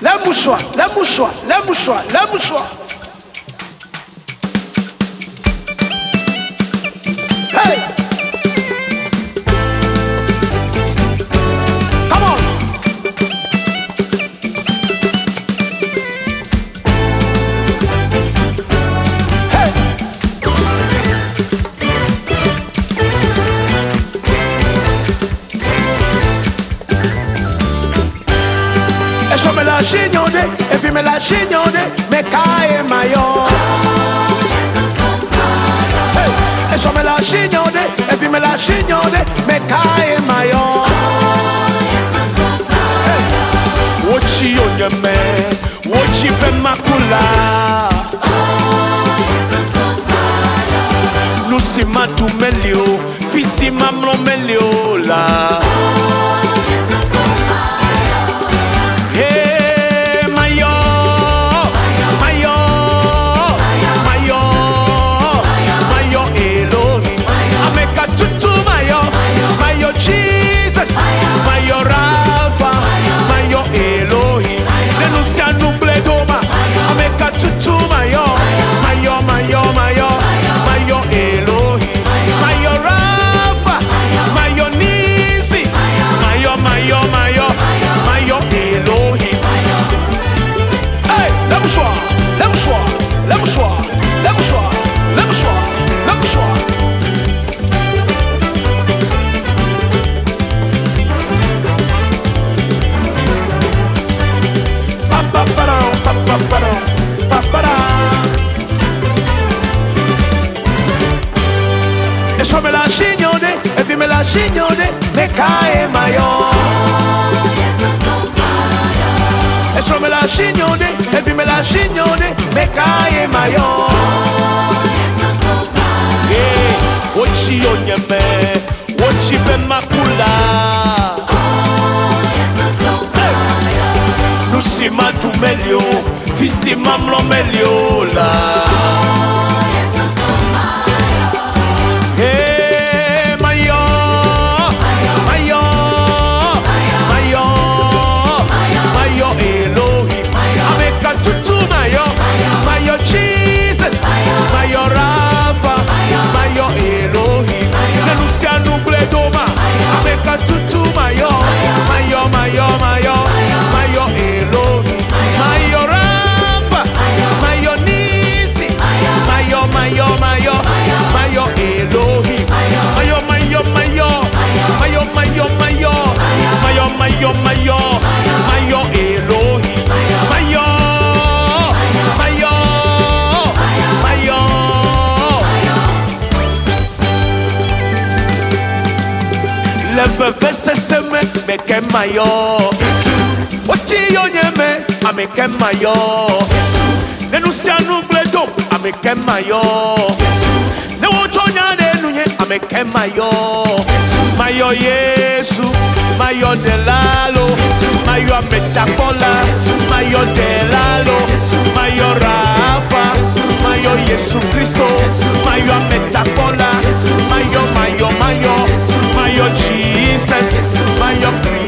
les mouchoirs, les mouchoirs, les mouchoirs, les mouchoirs. Hey! Come on! Hey! E so me la scignone, e vi me la scignone, me cae maio. E so me la scignone, e vi me la scignone, me cae maio. Wochi onyame, wochi pe makula. Lucy matu melio, fisi mamlo melio la. Jesus, Mayo Rafa, Mayo Elohim, denuncia nuble doma, ameka tutu Mayo, Mayo, Mayo, Mayo, Mayo Elohim, Mayo Rafa, Mayo Nisi, Mayo, Mayo, Mayo, Mayo Elohim. Hey, let me soir, let me soir, let me soir, let me soir, let me soir, let me soir. E so me la scignone, e vi me la scignone, me cae maio. E so me la scignone, e vi me la scignone, me cae maio. Wochi onyame, wochi pe makula. Lucy matu melio, fisi mamlo melio la. Hey, Mayo, Mayo, Mayo, Mayo Elohim, ameka tutu Mayo, Mayo Jesus, Mayo Rafa, Mayo Elohim, denuncia nuble doma, ameka tutu Mayo, Mayo, Mayo, Mayo, Mayo Elohim, Mayo Rafa, Mayo Nisi, Mayo, Mayo, Mayo, Mayo Elohim, Mayo, Mayo, Mayo, Mayo, Mayo, Mayo, Mayo, Mayo, Mayo, Mayo Elohim, Mayo, Mayo, Mayo. Le bébé se seme, me que mayo. Wochi onyeme, ame que mayo. Denuncia nuble dom, ame que mayo. Ne wochonya de nunye, ame que mayo. Mayo Yesu, Mayo delalo, Mayo ametakola, Mayo delalo, Mayo Rafa, Mayo Yesu Cristo, Mayo ametakola, Mayo, Mayo, Mayo, Mayo Jesus, Mayo Cristo.